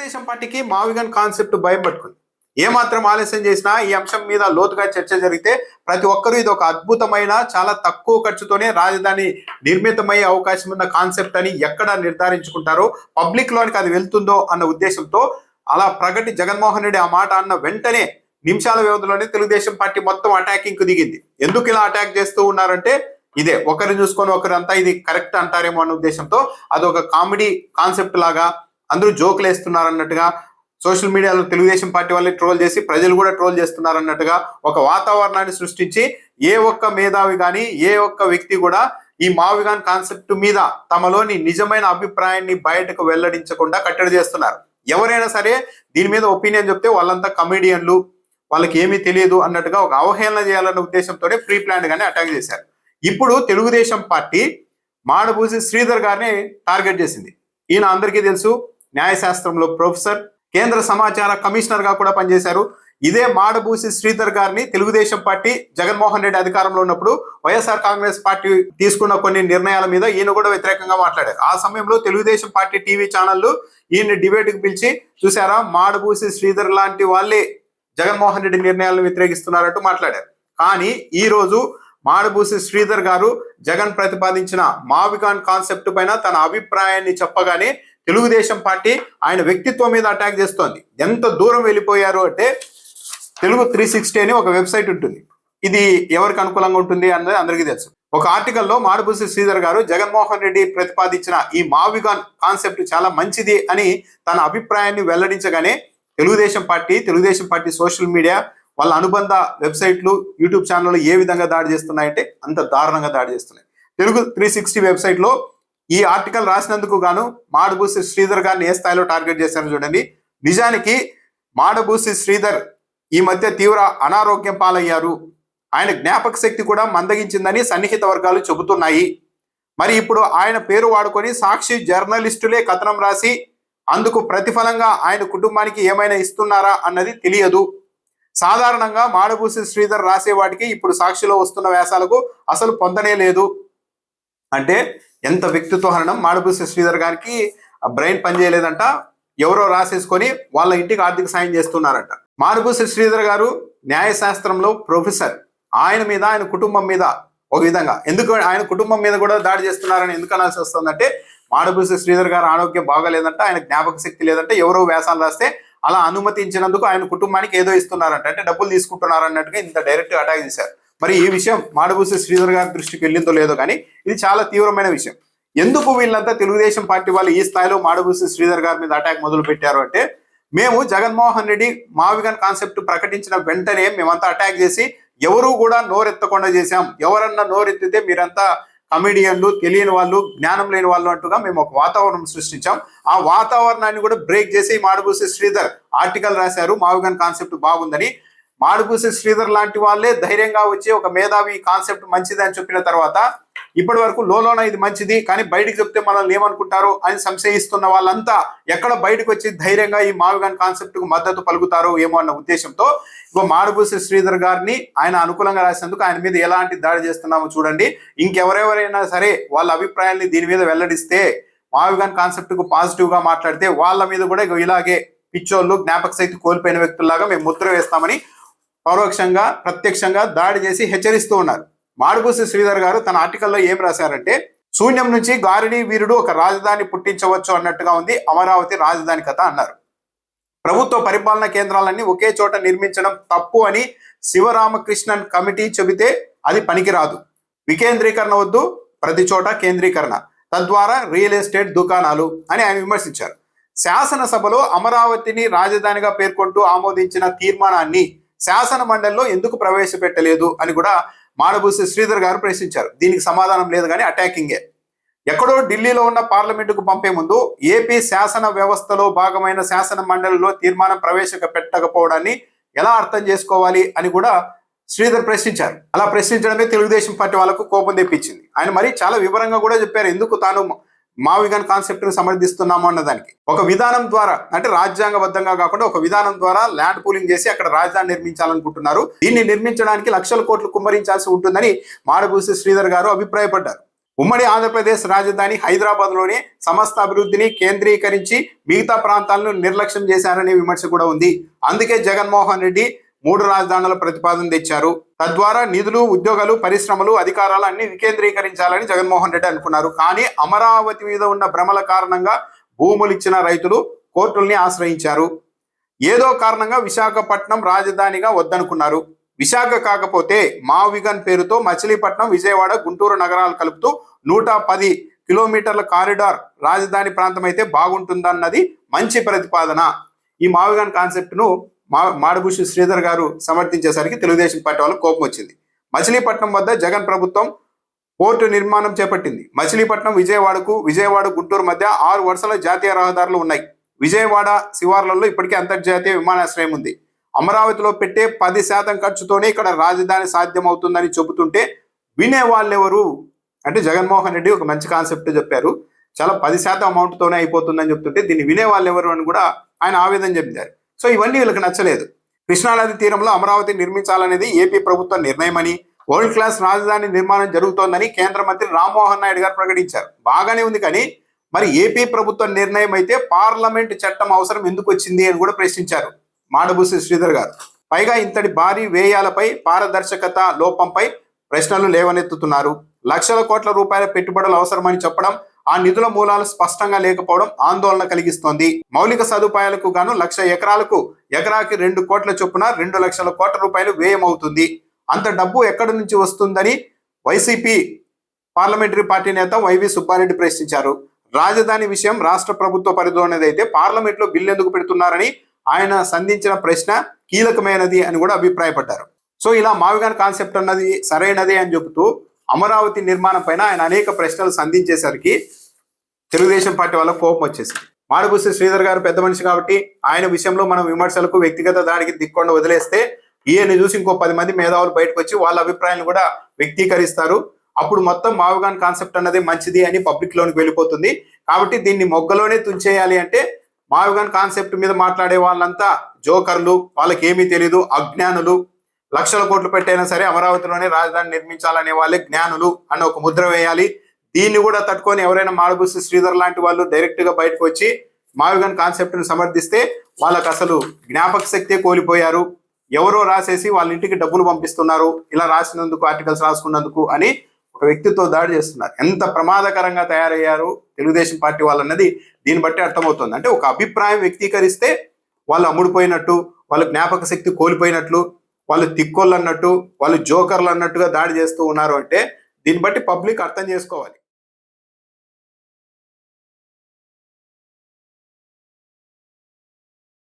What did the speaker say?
తెలుగుదేశం పార్టీకి మావిగన్ కాన్సెప్ట్ భయం పట్టుకుంది. ఏమాత్రం ఆలస్యం చేసినా ఈ అంశం మీద లోతుగా చర్చ జరిగితే ప్రతి ఒక్కరూ ఇది ఒక అద్భుతమైన చాలా తక్కువ ఖర్చుతోనే రాజధాని నిర్మితమయ్యే అవకాశం ఉన్న కాన్సెప్ట్ అని ఎక్కడ నిర్ధారించుకుంటారో, పబ్లిక్ లోనికి అది వెళ్తుందో అన్న ఉద్దేశంతో అలా ప్రగతి జగన్మోహన్ రెడ్డి ఆ మాట అన్న వెంటనే నిమిషాల వ్యవధిలోనే తెలుగుదేశం పార్టీ మొత్తం అటాకింగ్ కు దిగింది. ఎందుకు ఇలా అటాక్ చేస్తూ ఉన్నారంటే ఇదే, ఒకరిని చూసుకొని ఒకరంతా ఇది కరెక్ట్ అంటారేమో అన్న ఉద్దేశంతో అదొక కామెడీ కాన్సెప్ట్ లాగా అందరూ జోకులు వేస్తున్నారు అన్నట్టుగా, సోషల్ మీడియాలో తెలుగుదేశం పార్టీ వాళ్ళని ట్రోల్ చేసి ప్రజలు కూడా ట్రోల్ చేస్తున్నారు అన్నట్టుగా ఒక వాతావరణాన్ని సృష్టించి ఏ ఒక్క మేధావి కానీ ఏ ఒక్క వ్యక్తి కూడా ఈ మావిగాన్ కాన్సెప్ట్ మీద తమలోని నిజమైన అభిప్రాయాన్ని బయటకు వెల్లడించకుండా కట్టడి చేస్తున్నారు. ఎవరైనా సరే దీని మీద ఒపీనియన్ చెప్తే వాళ్ళంతా కమెడియన్లు, వాళ్ళకి ఏమీ తెలియదు అన్నట్టుగా ఒక అవహేళన చేయాలన్న ఉద్దేశంతోనే ప్రీ ప్లాన్ గానే అటాక్ చేశారు. ఇప్పుడు తెలుగుదేశం పార్టీ మాడబూసి శ్రీధర్ గారిని టార్గెట్ చేసింది. ఈయన అందరికీ తెలుసు, న్యాయశాస్త్రంలో ప్రొఫెసర్, కేంద్ర సమాచార కమిషనర్ గా కూడా పనిచేశారు. ఇదే మాడబూసి శ్రీధర్ గారిని తెలుగుదేశం పార్టీ జగన్మోహన్ రెడ్డి అధికారంలో ఉన్నప్పుడు వైఎస్ఆర్ కాంగ్రెస్ పార్టీ తీసుకున్న కొన్ని నిర్ణయాల మీద ఈయన కూడా వ్యతిరేకంగా మాట్లాడారు. ఆ సమయంలో తెలుగుదేశం పార్టీ టీవీ ఛానళ్లు ఈయన్ని డిబేట్ కు పిలిచి, చూసారా మాడబూసి శ్రీధర్ లాంటి వాళ్ళే జగన్మోహన్ రెడ్డి నిర్ణయాలను వ్యతిరేకిస్తున్నారంటూ మాట్లాడారు. కానీ ఈ రోజు మాడబూసి శ్రీధర్ గారు జగన్ ప్రతిపాదించిన మావిగాన్ కాన్సెప్ట్ పైన తన అభిప్రాయాన్ని చెప్పగానే తెలుగుదేశం పార్టీ ఆయన వ్యక్తిత్వం మీద అటాక్ చేస్తోంది. ఎంత దూరం వెళ్ళిపోయారు అంటే, తెలుగు 360 అని ఒక వెబ్సైట్ ఉంటుంది. ఇది ఎవరికి అనుకూలంగా ఉంటుంది అన్నది అందరికీ తెలుసు. ఒక ఆర్టికల్లో మాడబూసి శ్రీధర్ గారు జగన్మోహన్ రెడ్డి ప్రతిపాదించిన ఈ మావిగాన్ కాన్సెప్ట్ చాలా మంచిది అని తన అభిప్రాయాన్ని వెల్లడించగానే తెలుగుదేశం పార్టీ సోషల్ మీడియా, వాళ్ళ అనుబంధ వెబ్సైట్లు, యూట్యూబ్ ఛానళ్ళు ఏ విధంగా దాడి చేస్తున్నాయంటే అంత దారుణంగా దాడి చేస్తున్నాయి. తెలుగు 360 వెబ్సైట్ లో ఈ ఆర్టికల్ రాసినందుకు గాను మాడబూసి శ్రీధర్ గారిని ఏ స్థాయిలో టార్గెట్ చేశారో చూడండి. నిజానికి మాడబూసి శ్రీధర్ ఈ మధ్య తీవ్ర అనారోగ్యం పాలయ్యారు. ఆయన జ్ఞాపక శక్తి కూడా మందగించిందని సన్నిహిత వర్గాలు చెబుతున్నాయి. మరి ఇప్పుడు ఆయన పేరు వాడుకొని సాక్షి జర్నలిస్టులే కథనం రాసి అందుకు ప్రతిఫలంగా ఆయన కుటుంబానికి ఏమైనా ఇస్తున్నారా అన్నది తెలియదు. సాధారణంగా మాడబూసి శ్రీధర్ రాసే వాటికి ఇప్పుడు సాక్షిలో వస్తున్న వ్యాసాలకు అసలు పొందనే లేదు. అంటే ఎంత వ్యక్తిత్వ హరణం. మాడబూసి శ్రీధర్ గారికి బ్రెయిన్ పనిచేయలేదంట, ఎవరో రాసేసుకొని వాళ్ళ ఇంటికి ఆర్థిక సాయం చేస్తున్నారంట. మాడబూసి శ్రీధర్ గారు న్యాయశాస్త్రంలో ప్రొఫెసర్. ఆయన మీద, ఆయన కుటుంబం మీద ఒక విధంగా, ఎందుకు ఆయన కుటుంబం మీద కూడా దాడి చేస్తున్నారని ఎందుకు అనాల్సి వస్తుందంటే, మాడబూసి శ్రీధర్ గారు ఆరోగ్యం బాగాలేదంట, ఆయన జ్ఞాపక శక్తి లేదంటే, ఎవరో వ్యాసాలు రాస్తే అలా అనుమతించినందుకు ఆయన కుటుంబానికి ఏదో ఇస్తున్నారంట, అంటే డబ్బులు తీసుకుంటున్నారు అన్నట్టుగా ఇంత డైరెక్ట్ అటాక్ చేశారు. మరి ఈ విషయం మాడబూసి శ్రీధర్ గారి దృష్టికి వెళ్ళిందో లేదో కానీ ఇది చాలా తీవ్రమైన విషయం. ఎందుకు వీళ్ళంతా తెలుగుదేశం పార్టీ వాళ్ళు ఈ స్థాయిలో మాడబూసి శ్రీధర్ గారి మీద అటాక్ మొదలు పెట్టారు అంటే, మేము జగన్మోహన్ రెడ్డి మావిగన్ కాన్సెప్ట్ ప్రకటించిన వెంటనే మేమంతా అటాక్ చేసి ఎవరు కూడా నోరెత్తకుండా చేశాం. ఎవరన్నా నోరెత్తితే మీరంతా కమెడియన్లు, తెలియని వాళ్ళు, జ్ఞానం లేని వాళ్ళు అంటుగా మేము ఒక వాతావరణం సృష్టించాం. ఆ వాతావరణాన్ని కూడా బ్రేక్ చేసి మాడబూసి శ్రీధర్ ఆర్టికల్ రాశారు, మావిగన్ కాన్సెప్ట్ బాగుందని. మాడబూసి శ్రీధర్ లాంటి వాళ్ళే ధైర్యంగా వచ్చి ఒక మేధావి కాన్సెప్ట్ మంచిది అని చెప్పిన తర్వాత ఇప్పటి వరకు లోన ఇది మంచిది కానీ బయటికి చెప్తే మనల్ని ఏమనుకుంటారు అని సంశయిస్తున్న వాళ్ళంతా ఎక్కడ బయటకు వచ్చి ధైర్యంగా ఈ మావిగాన్ కాన్సెప్ట్ కు మద్దతు పలుకుతారో ఏమో అన్న ఉద్దేశంతో మాడబూసి శ్రీధర్ గారిని ఆయన అనుకూలంగా రాసినందుకు ఆయన మీద ఎలాంటి దాడి చేస్తున్నామో చూడండి. ఇంకెవరెవరైనా సరే వాళ్ళ అభిప్రాయాన్ని దీని మీద వెల్లడిస్తే, మావిగాన్ కాన్సెప్ట్ కు పాజిటివ్ గా మాట్లాడితే వాళ్ళ మీద కూడా ఇలాగే పిచ్చోళ్ళు, జ్ఞాపక శక్తి కోల్పోయిన వ్యక్తుల్లాగా మేము ముద్ర వేస్తామని పరోక్షంగా ప్రత్యక్షంగా దాడి చేసి హెచ్చరిస్తూ ఉన్నారు. మాడబూసి శ్రీధర్ గారు తన ఆర్టికల్లో ఏం రాశారంటే, శూన్యం నుంచి గారిడి వీరుడు ఒక రాజధాని పుట్టించవచ్చు అన్నట్టుగా ఉంది అమరావతి రాజధాని కథ అన్నారు. ప్రభుత్వ పరిపాలనా కేంద్రాలన్నీ ఒకే చోట నిర్మించడం తప్పు అని శివరామకృష్ణన్ కమిటీ చెబితే అది పనికిరాదు. వికేంద్రీకరణ వద్దు, ప్రతి చోట కేంద్రీకరణ, తద్వారా రియల్ ఎస్టేట్ దుకాణాలు అని ఆయన విమర్శించారు. శాసనసభలో అమరావతిని రాజధానిగా పేర్కొంటూ ఆమోదించిన తీర్మానాన్ని శాసన మండలిలో ఎందుకు ప్రవేశపెట్టలేదు అని కూడా మాడబూసి శ్రీధర్ గారు ప్రశ్నించారు. దీనికి సమాధానం లేదు కానీ అటాకింగే. ఎక్కడో ఢిల్లీలో ఉన్న పార్లమెంటుకు పంపే ముందు ఏపీ శాసన వ్యవస్థలో భాగమైన శాసన మండలిలో తీర్మానం ప్రవేశపెట్టకపోవడాన్ని ఎలా అర్థం చేసుకోవాలి అని కూడా శ్రీధర్ ప్రశ్నించారు. అలా ప్రశ్నించడమే తెలుగుదేశం పార్టీ వాళ్ళకు కోపం తెప్పించింది. ఆయన మరి చాలా వివరంగా కూడా చెప్పారు ఎందుకు తాను మావిగన్ కాన్సెప్ట్ ను సమర్థిస్తున్నాము అన్నదానికి. ఒక విధానం ద్వారా, అంటే రాజ్యాంగబద్ధంగా కాకుండా ఒక విధానం ద్వారా ల్యాండ్ పూలింగ్ చేసి అక్కడ రాజధాని నిర్మించాలనుకుంటున్నారు. దీన్ని నిర్మించడానికి లక్షల కోట్లు కుమ్మరించాల్సి ఉంటుందని మాడబూసి శ్రీధర్ గారు అభిప్రాయపడ్డారు. ఉమ్మడి ఆంధ్రప్రదేశ్ రాజధాని హైదరాబాద్లోనే సమస్త అభివృద్ధిని కేంద్రీకరించి మిగతా ప్రాంతాలను నిర్లక్ష్యం చేశారనే విమర్శ కూడా ఉంది. అందుకే జగన్మోహన్ రెడ్డి 3 రాజధానుల ప్రతిపాదన తెచ్చారు. తద్వారా నిధులు, ఉద్యోగాలు, పరిశ్రమలు, అధికారాలు అన్ని వికేంద్రీకరించాలని జగన్మోహన్ రెడ్డి అనుకున్నారు. కానీ అమరావతి మీద ఉన్న భ్రమల కారణంగా భూములు ఇచ్చిన రైతులు కోర్టుల్ని ఆశ్రయించారు. ఏదో కారణంగా విశాఖపట్నం రాజధానిగా వద్దనుకున్నారు. విశాఖ కాకపోతే మావిగన్ పేరుతో మచిలీపట్నం, విజయవాడ, గుంటూరు నగరాలు కలుపుతూ 110 కిలోమీటర్ల కారిడార్ రాజధాని ప్రాంతం అయితే బాగుంటుందన్నది మంచి ప్రతిపాదన. ఈ మావిగన్ కాన్సెప్ట్ను మాడభూషి శ్రీధర్ గారు సమర్థించేసరికి తెలుగుదేశం పార్టీ వాళ్ళకు కోపం వచ్చింది. మచిలీపట్నం వద్ద జగన్ ప్రభుత్వం పోర్టు నిర్మాణం చేపట్టింది. మచిలీపట్నం విజయవాడ గుంటూరు మధ్య 6 వరుసల జాతీయ రహదారులు ఉన్నాయి. విజయవాడ శివార్లలో ఇప్పటికే అంతర్జాతీయ విమానాశ్రయం ఉంది. అమరావతిలో పెట్టే 10% ఖర్చుతోనే ఇక్కడ రాజధాని సాధ్యమవుతుందని చెబుతుంటే వినే వాళ్ళెవరు అంటే జగన్మోహన్ రెడ్డి ఒక మంచి కాన్సెప్ట్ చెప్పారు. చాలా 10% అమౌంట్తోనే అయిపోతుందని చెప్తుంటే దీన్ని వినే వాళ్ళెవరు అని కూడా ఆయన ఆవేదన చెందారు. సో ఇవన్నీ వీళ్ళకి నచ్చలేదు. కృష్ణానది తీరంలో అమరావతి నిర్మించాలనేది ఏపీ ప్రభుత్వ నిర్ణయమని, వరల్డ్ క్లాస్ రాజధాని నిర్మాణం జరుగుతోందని కేంద్ర మంత్రి రామ్మోహన్ నాయుడు గారు ప్రకటించారు. బాగానే ఉంది, కానీ మరి ఏపీ ప్రభుత్వ నిర్ణయం అయితే పార్లమెంట్ చట్టం అవసరం ఎందుకు వచ్చింది అని కూడా ప్రశ్నించారు మాడభూసి శ్రీధర్ గారు. పైగా ఇంతటి భారీ వ్యయాలపై, పారదర్శకత లోపంపై ప్రశ్నలు లేవనెత్తుతున్నారు. లక్షల కోట్ల రూపాయల పెట్టుబడులు అవసరమని చెప్పడం, ఆ నిధుల మూలాలు స్పష్టంగా లేకపోవడం ఆందోళన కలిగిస్తోంది. మౌలిక సదుపాయాలకు గాను 1,00,000 ఎకరాలకు ఎకరాకి 2 కోట్ల చొప్పున 2 లక్షల కోట్ల రూపాయలు వ్యయం అవుతుంది. అంత డబ్బు ఎక్కడి నుంచి వస్తుందని వైసీపీ పార్లమెంటరీ పార్టీ నేత వైవి సుబ్బారెడ్డి ప్రశ్నించారు. రాజధాని విషయం రాష్ట్ర ప్రభుత్వ పరిధిలోనేది అయితే పార్లమెంట్లో బిల్లు ఎందుకు పెడుతున్నారని ఆయన సంధించిన ప్రశ్న కీలకమైనది అని కూడా అభిప్రాయపడ్డారు. సో ఇలా మావిగన్ కాన్సెప్ట్ అన్నది సరైనదే అని చెబుతూ అమరావతి నిర్మాణం పైన ఆయన అనేక ప్రశ్నలు సంధించేసరికి తెలుగుదేశం పార్టీ వాళ్ళకు కోపం వచ్చేసింది. మాడభూసి శ్రీధర్ గారు పెద్ద మనిషి కాబట్టి ఆయన విషయంలో మనం విమర్శలకు, వ్యక్తిగత దాడికి దిక్కుండా వదిలేస్తే ఈయన్ని చూసి ఇంకో 10 మంది మేధావులు బయటకు వచ్చి వాళ్ళ అభిప్రాయాన్ని కూడా వ్యక్తీకరిస్తారు. అప్పుడు మొత్తం మావిగన్ కాన్సెప్ట్ అన్నది మంచిది అని పబ్లిక్ లోనికి వెళ్ళిపోతుంది. కాబట్టి దీన్ని మొగ్గలోనే తుంచేయాలి అంటే మావిగన్ కాన్సెప్ట్ మీద మాట్లాడే వాళ్ళంతా జోకర్లు, వాళ్ళకి ఏమీ తెలీదు, అజ్ఞానులు, లక్షల కోట్లు పెట్టైనా సరే అమరావతిలోనే రాజధాని నిర్మించాలనే వాళ్ళే జ్ఞానులు అన్న ఒక ముద్ర వేయాలి. దీన్ని కూడా తట్టుకొని ఎవరైనా మాడభూసి శ్రీధర్ లాంటి వాళ్ళు డైరెక్ట్ గా బయటకు వచ్చి మావిగన్ కాన్సెప్ట్ ను సమర్థిస్తే వాళ్ళకి అసలు జ్ఞాపక శక్తి కోల్పోయారు, ఎవరో రాసేసి వాళ్ళ ఇంటికి డబ్బులు పంపిస్తున్నారు, ఇలా రాసినందుకు, ఆర్టికల్స్ రాసుకున్నందుకు అని ఒక వ్యక్తితో దాడి చేస్తున్నారు. ఎంత ప్రమాదకరంగా తయారయ్యారు తెలుగుదేశం పార్టీ వాళ్ళన్నది దీన్ని బట్టి అర్థమవుతుంది. అంటే ఒక అభిప్రాయం వ్యక్తీకరిస్తే వాళ్ళు అమ్ముడుపోయినట్టు, వాళ్ళ జ్ఞాపక శక్తి కోల్పోయినట్లు, వాళ్ళు తిక్కోళ్ళు అన్నట్టు, వాళ్ళు జోకర్లు అన్నట్టుగా దాడి చేస్తూ ఉన్నారు అంటే దీన్ని బట్టి పబ్లిక్ అర్థం చేసుకోవాలి.